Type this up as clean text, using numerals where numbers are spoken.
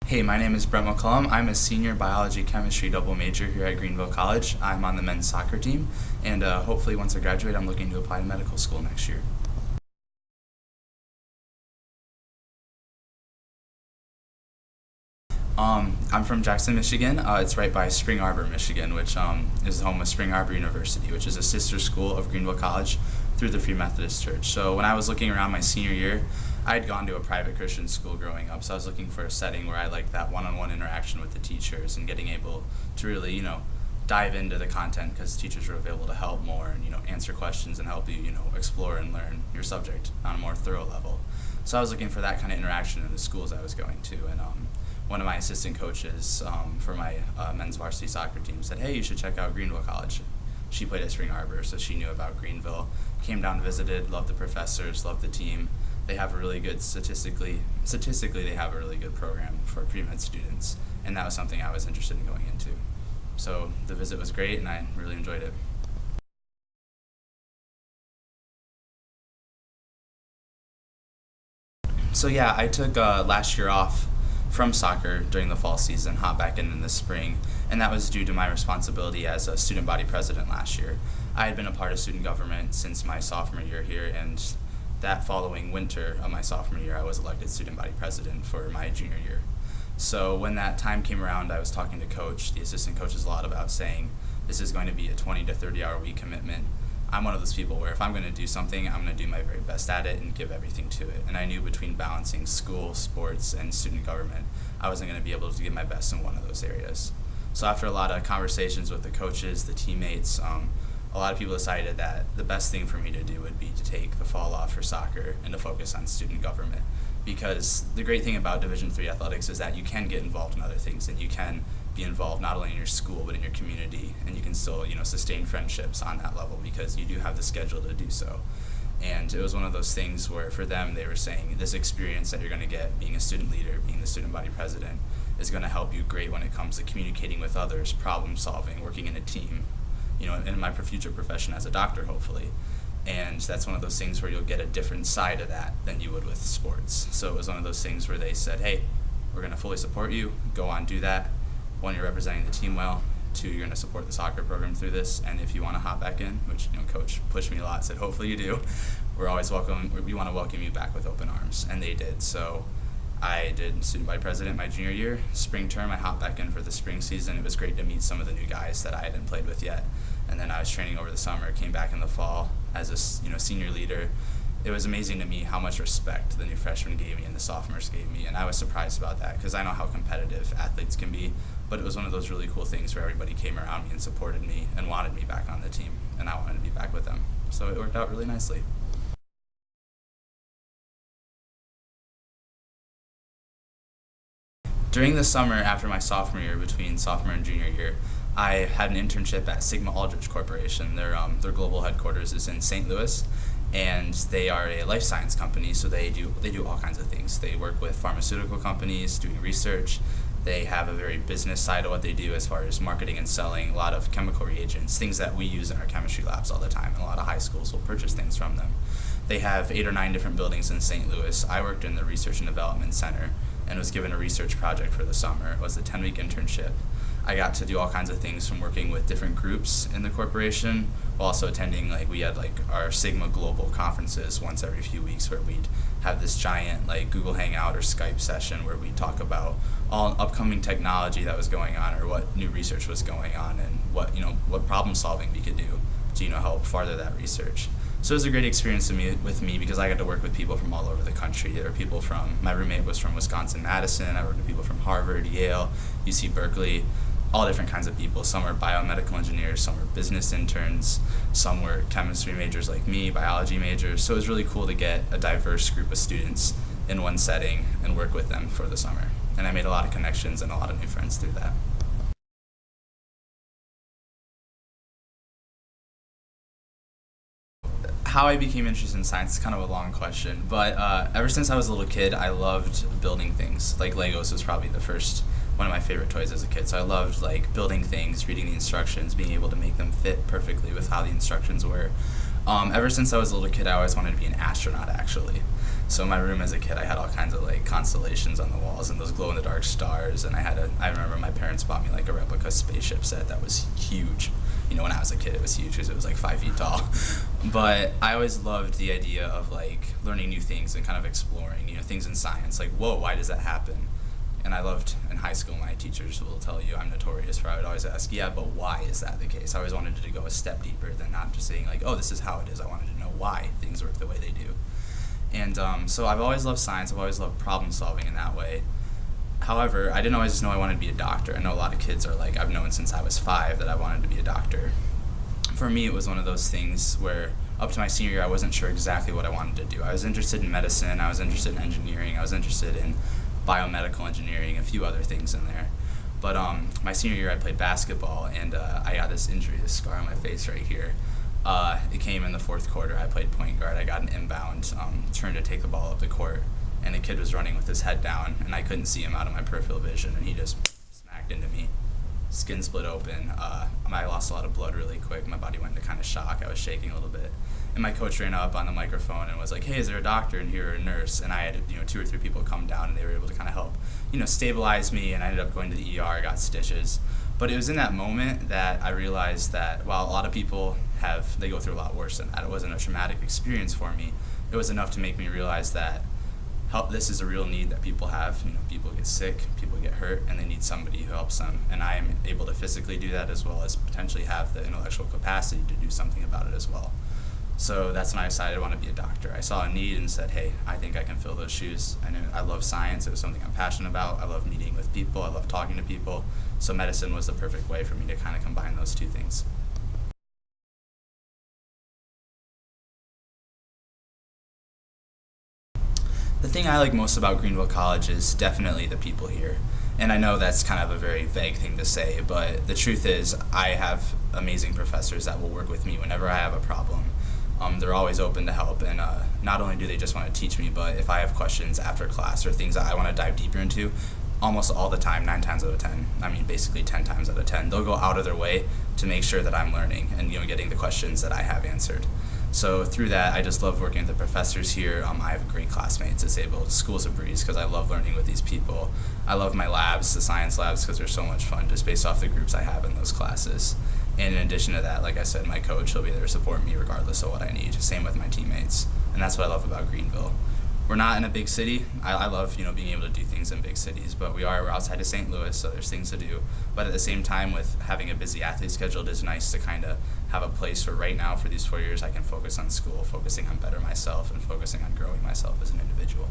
Hey, my name is Brent McCollum. I'm a senior biology chemistry double major here at Greenville College. I'm on the men's soccer team, and hopefully once I graduate, I'm looking to apply to medical school next year. I'm from Jackson, Michigan. It's right by Spring Arbor, Michigan, which is home of Spring Arbor University, which is a sister school of Greenville College through the Free Methodist Church. So when I was looking around my senior year, I had gone to a private Christian school growing up, so I was looking for a setting where I liked that one-on-one interaction with the teachers and getting able to really, dive into the content because teachers were available to help more and, answer questions and help you, explore and learn your subject on a more thorough level. So I was looking for that kind of interaction in the schools I was going to, and one of my assistant coaches for my men's varsity soccer team said, "Hey, you should check out Greenville College." She played at Spring Arbor, so she knew about Greenville. Came down, visited, loved the professors, loved the team. They have a really good statistically they have a really good program for pre-med students, and that was something I was interested in going into. So the visit was great, and I really enjoyed it. So yeah, I took last year off from soccer during the fall season, hopped back in the spring, and that was due to my responsibility as a student body president last year. I had been a part of student government since my sophomore year here, and that following winter of my sophomore year, I was elected student body president for my junior year. So when that time came around, I was talking to coach, the assistant coaches a lot about saying, this is going to be a 20 to 30 hour week commitment. I'm one of those people where if I'm going to do something, I'm going to do my very best at it and give everything to it. And I knew between balancing school, sports, and student government, I wasn't going to be able to give my best in one of those areas. So after a lot of conversations with the coaches, the teammates, a lot of people decided that the best thing for me to do would be to take the fall off for soccer and to focus on student government. Because the great thing about Division III athletics is that you can get involved in other things, and you can be involved not only in your school but in your community, and you can still sustain friendships on that level because you do have the schedule to do so. And it was one of those things where for them they were saying this experience that you're going to get being a student leader, being the student body president, is going to help you great when it comes to communicating with others, problem solving, working in a team, in my future profession as a doctor, hopefully. And that's one of those things where you'll get a different side of that than you would with sports. So it was one of those things where they said, hey, we're going to fully support you, go on, do that. One, you're representing the team well. Two, you're going to support the soccer program through this. And if you want to hop back in, which coach pushed me a lot, said hopefully you do, we're always welcome. We want to welcome you back with open arms. And they did. So I did student body president my junior year. Spring term, I hopped back in for the spring season. It was great to meet some of the new guys that I hadn't played with yet. And then I was training over the summer, came back in the fall as a senior leader. It was amazing to me how much respect the new freshmen gave me and the sophomores gave me, and I was surprised about that because I know how competitive athletes can be, but it was one of those really cool things where everybody came around me and supported me and wanted me back on the team, and I wanted to be back with them. So it worked out really nicely. During the summer after my sophomore year, between sophomore and junior year, I had an internship at Sigma Aldrich Corporation. Their global headquarters is in St. Louis, and they are a life science company, so they do all kinds of things. They work with pharmaceutical companies doing research. They have a very business side of what they do as far as marketing and selling, a lot of chemical reagents, things that we use in our chemistry labs all the time, and a lot of high schools will purchase things from them. They have 8 or 9 different buildings in St. Louis. I worked in the Research and Development Center and was given a research project for the summer. It was a 10-week internship. I got to do all kinds of things from working with different groups in the corporation while also attending, we had our Sigma Global conferences once every few weeks where we'd have this giant Google Hangout or Skype session where we'd talk about all upcoming technology that was going on or what new research was going on and what problem solving we could do to help farther that research. So it was a great experience with me because I got to work with people from all over the country. There were people my roommate was from Wisconsin-Madison. I worked with people from Harvard, Yale, UC Berkeley, all different kinds of people. Some were biomedical engineers, some were business interns, some were chemistry majors like me, biology majors. So it was really cool to get a diverse group of students in one setting and work with them for the summer. And I made a lot of connections and a lot of new friends through that. How I became interested in science is kind of a long question, but ever since I was a little kid, I loved building things. Legos was probably one of my favorite toys as a kid. So I loved building things, reading the instructions, being able to make them fit perfectly with how the instructions were. Ever since I was a little kid, I always wanted to be an astronaut, actually. So in my room as a kid, I had all kinds of like constellations on the walls and those glow-in-the-dark stars. And I remember my parents bought me like a replica spaceship set that was huge. When I was a kid, it was huge because it was like 5 feet tall. But I always loved the idea of like learning new things and kind of exploring, things in science. Like, whoa, why does that happen? And I loved, in high school, my teachers will tell you I'm notorious for, I would always ask, yeah, but why is that the case? I always wanted to go a step deeper than not just saying like, oh, this is how it is. I wanted to know why things work the way they do. And so I've always loved science. I've always loved problem solving in that way. However, I didn't always know I wanted to be a doctor. I know a lot of kids are like, I've known since I was 5 that I wanted to be a doctor. For me, it was one of those things where up to my senior year, I wasn't sure exactly what I wanted to do. I was interested in medicine. I was interested in engineering. I was interested in biomedical engineering, a few other things in there. But my senior year, I played basketball, and I got this injury, this scar on my face right here. It came in the 4th quarter. I played point guard. I got an inbound, turned to take the ball up the court, and the kid was running with his head down, and I couldn't see him out of my peripheral vision, and he just smacked into me. Skin split open. I lost a lot of blood really quick. My body went into kind of shock. I was shaking a little bit. And my coach ran up on the microphone and was like, hey, is there a doctor in here or a nurse? And I had 2 or 3 people come down, and they were able to kind of help stabilize me, and I ended up going to the ER. I got stitches. But it was in that moment that I realized that while a lot of people they go through a lot worse than that, it wasn't a traumatic experience for me. It was enough to make me realize that this is a real need that people have. People get sick, people get hurt, and they need somebody who helps them. And I am able to physically do that as well as potentially have the intellectual capacity to do something about it as well. So that's when I decided I want to be a doctor. I saw a need and said, hey, I think I can fill those shoes. I love science. It was something I'm passionate about. I love meeting with people. I love talking to people. So medicine was the perfect way for me to kind of combine those two things. The thing I like most about Greenville College is definitely the people here. And I know that's kind of a very vague thing to say, but the truth is I have amazing professors that will work with me whenever I have a problem. They're always open to help, and not only do they just want to teach me, but if I have questions after class or things that I want to dive deeper into, almost all the time, 9 times out of 10, basically 10 times out of 10, they'll go out of their way to make sure that I'm learning and getting the questions that I have answered. So through that, I just love working with the professors here. I have great classmates. School's a breeze because I love learning with these people. I love my labs, the science labs, because they're so much fun just based off the groups I have in those classes. And in addition to that, like I said, my coach, he'll be there to support me regardless of what I need. Same with my teammates. And that's what I love about Greenville. We're not in a big city. I love being able to do things in big cities, but we're outside of St. Louis, so there's things to do. But at the same time, with having a busy athlete schedule, it is nice to kind of have a place where right now for these 4 years I can focus on school, focusing on better myself, and focusing on growing myself as an individual.